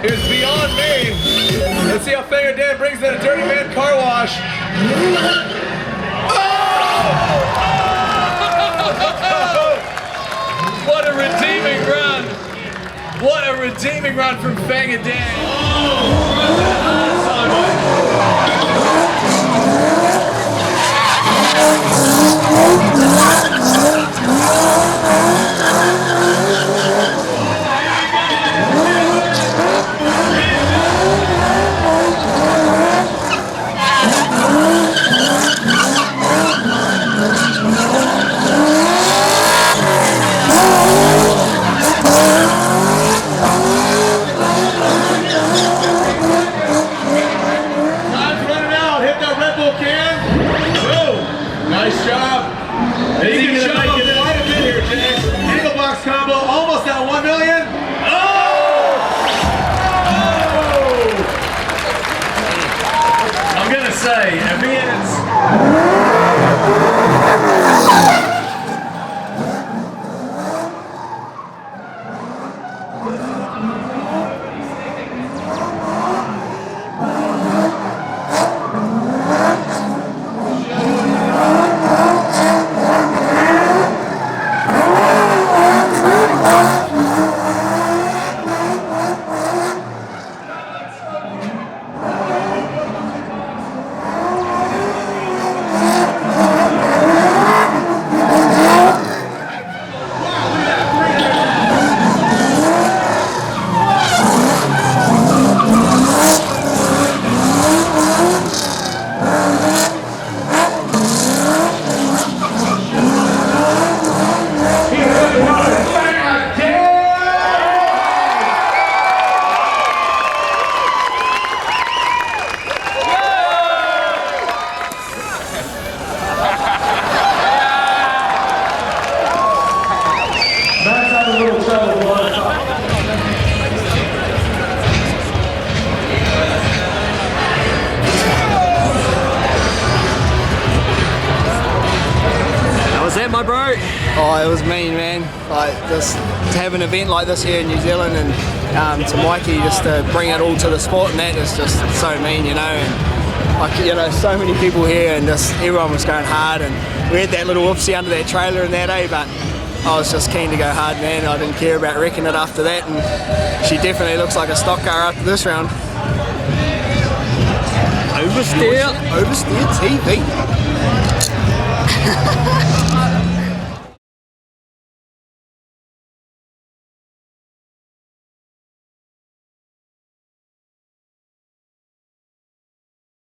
is beyond me. Let's see how Fanga Dan brings in a dirty man car wash. What a redeeming run. What a redeeming run from Fanga Dan. Nice job. And you can shove up quite a bit here, Jay. Angle box combo, almost at 1 million. Oh! I'm gonna say, if he hits. My bro. Oh, it was mean, man. Like, just to have an event like this here in New Zealand, and to Mikey just to bring it all to the sport, and that is just so mean, you know. And like, you know, so many people here, and just everyone was going hard, and we had that little whoopsie under that trailer and that, but I was just keen to go hard, man. I didn't care about wrecking it after that, and she definitely looks like a stock car after this round. Oversteer. Oversteer TV.